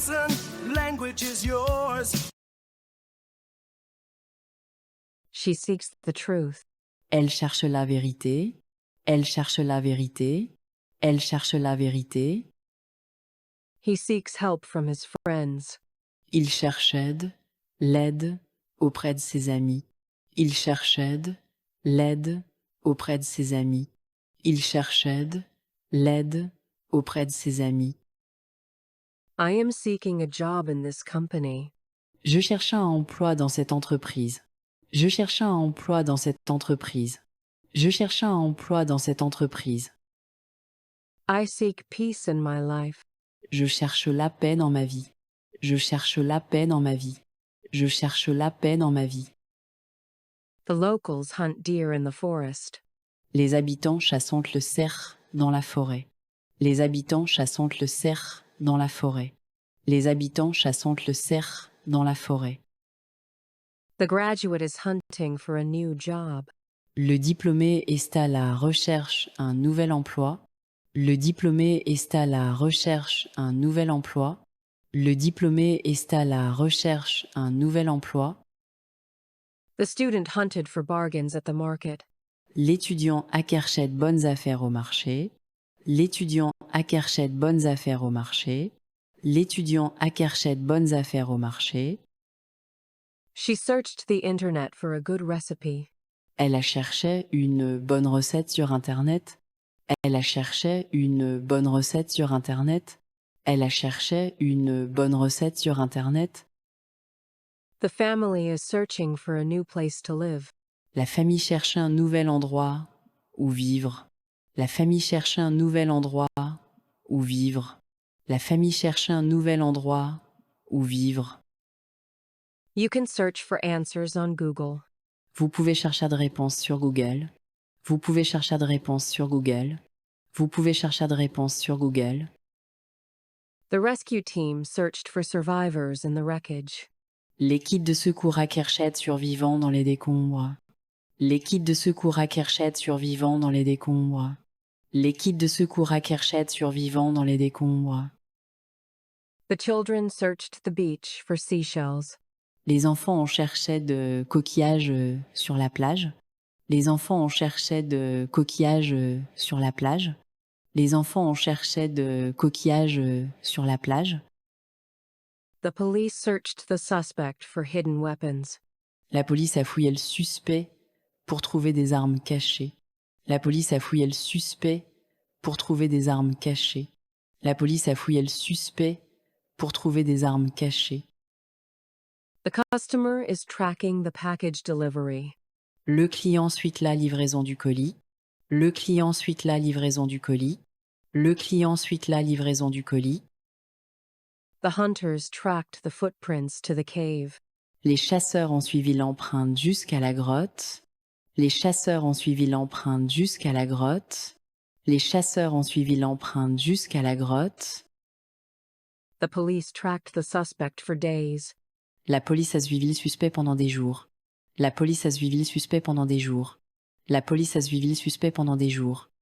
listen, language is yours. She seeks the truth. Elle cherche la vérité. Elle cherche la vérité. Elle cherche la vérité. He seeks help from his friends. Il cherche l'aide auprès de ses amis. Il cherche l'aide auprès de ses amis. Il cherche l'aide auprès de ses amis. I am seeking a job in this company. Je cherche un emploi dans cette entreprise. Je cherche un emploi dans cette entreprise. Je cherche un emploi dans cette entreprise. I seek peace in my life. Je cherche la paix dans ma vie. Je cherche la paix dans ma vie. Je cherche la paix dans ma vie. The locals hunt deer in the forest. Les habitants chassent le cerf dans la forêt. Les habitants chassent le cerf dans la forêt. Les habitants chassent le cerf dans la forêt. The graduate is hunting for a new job. Le diplômé est à la recherche un nouvel emploi. Le diplômé est à la recherche un nouvel emploi. Le diplômé est à la recherche un nouvel emploi. The student hunted for bargains at the market. L'étudiant achète bonnes affaires au marché. L'étudiant achète bonnes affaires au marché. L'étudiant achète bonnes affaires au marché. She searched the internet for a good recipe. Elle a cherché une bonne recette sur Internet. Elle a cherché une bonne recette sur Internet. Elle a cherché une bonne recette sur Internet. The family is searching for a new place to live. La famille cherche un nouvel endroit où vivre. La famille cherche un nouvel endroit où vivre. La famille cherche un nouvel endroit où vivre. You can search for answers on Google. Vous pouvez chercher de réponses sur Google. Vous pouvez chercher de réponses sur Google. Vous pouvez chercher de réponses sur Google. The rescue team searched for survivors in the wreckage. L'équipe de secours à Kerchet survivant dans les décombres. L'équipe de secours à Kerchet survivant dans les décombres. L'équipe de secours à Kerchet survivant dans les décombres. The children searched the beach for seashells. Les enfants en cherchaient de coquillages sur la plage. Les enfants en cherchaient de coquillages sur la plage. Les enfants en cherchaient de coquillages sur la plage. The police searched the suspect for hidden weapons. La police a fouillé le suspect pour trouver des armes cachées. La police a fouillé le suspect pour trouver des armes cachées. La police a fouillé le suspect pour trouver des armes cachées. The customer is tracking the package delivery. Le client suit la livraison du colis. Le client suit la livraison du colis. Le client suit la livraison du colis. The hunters tracked the footprints to the cave. Les chasseurs ont suivi l'empreinte jusqu'à la grotte. Les chasseurs ont suivi l'empreinte jusqu'à la grotte. Les chasseurs ont suivi l'empreinte jusqu'à la grotte. The police tracked the suspect for days. La police a suivi le suspect pendant des jours. La police a suivi le suspect pendant des jours. La police a suivi le suspect pendant des jours.